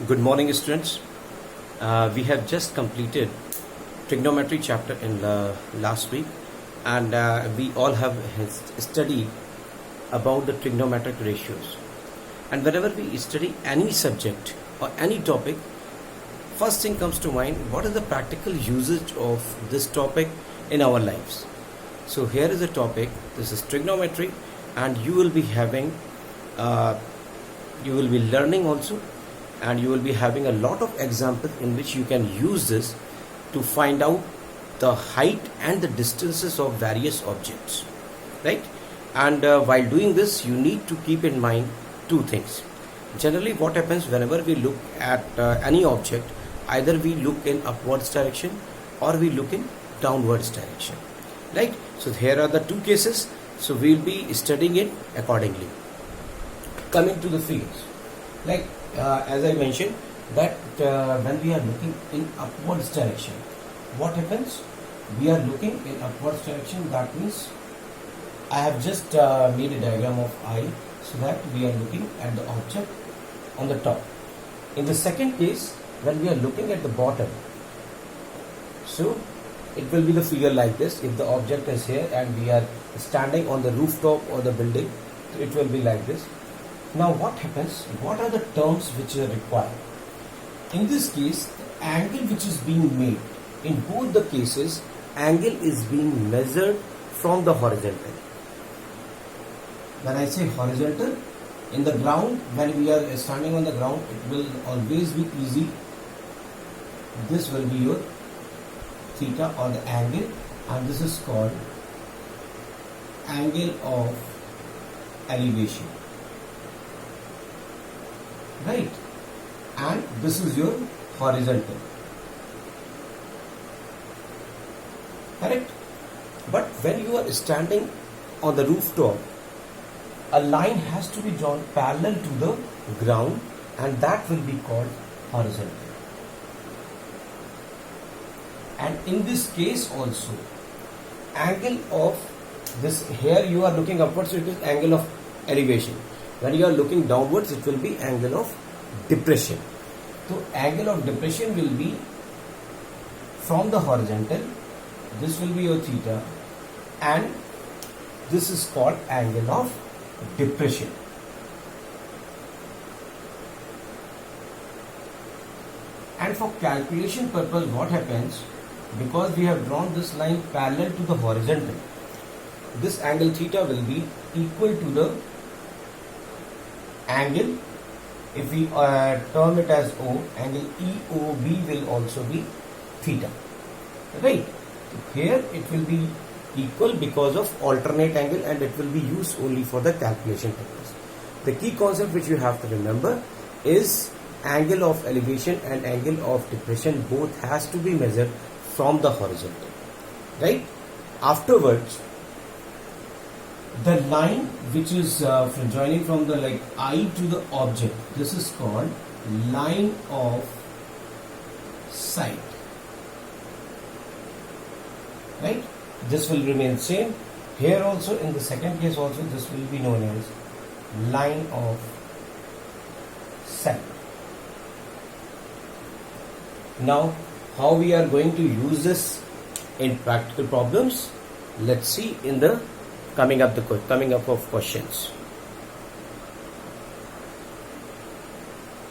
Good morning, students. We have just completed trigonometry chapter in last week, and we all have studied about the trigonometric ratios. And whenever we study any subject or any topic, first thing comes to mind: what is the practical usage of this topic in our lives? So here is a topic. This is trigonometry, and you will be having, you will be learning also. And you will be having a lot of examples in which you can use this to find out the height and the distances of various objects, right? And while doing this, you need to keep in mind two things. Generally, what happens whenever we look at any object, either we look in upwards direction or we look in downwards direction, right? So here are the two cases, so we will be studying it accordingly. Coming to the figures, like as I mentioned that when we are looking in upwards direction, what happens? We are looking in upwards direction. That means I have just made a diagram of I, so that we are looking at the object on the top. In the second case, when we are looking at the bottom, so it will be the figure like this. If the object is here and we are standing on the rooftop or the building, it will be like this. Now what happens? What are the terms which are required? In this case, the angle which is being made, in both the cases, angle is being measured from the horizontal. When I say horizontal, in the ground, when we are standing on the ground, it will always be easy. This will be your theta or the angle, and this is called angle of elevation. Right, and this is your horizontal, correct? But when you are standing on the rooftop, a line has to be drawn parallel to the ground, and that will be called horizontal. And in this case also, angle of this, here you are looking upwards, so it is angle of elevation. When you are looking downwards, it will be angle of depression. So angle of depression will be from the horizontal. This will be your theta, and this is called angle of depression. And for calculation purpose, what happens? Because we have drawn this line parallel to the horizontal, this angle theta will be equal to the angle, if we term it as O, angle EOB will also be theta, right? So here it will be equal because of alternate angle, and it will be used only for the calculation purpose. The key concept which you have to remember is angle of elevation and angle of depression both has to be measured from the horizontal, right? Afterwards, the line which is joining from the like I to the object, this is called line of sight, right? This will remain same. Here also, in the second case also, this will be known as line of sight. Now, how we are going to use this in practical problems? Let's see in the coming up of questions.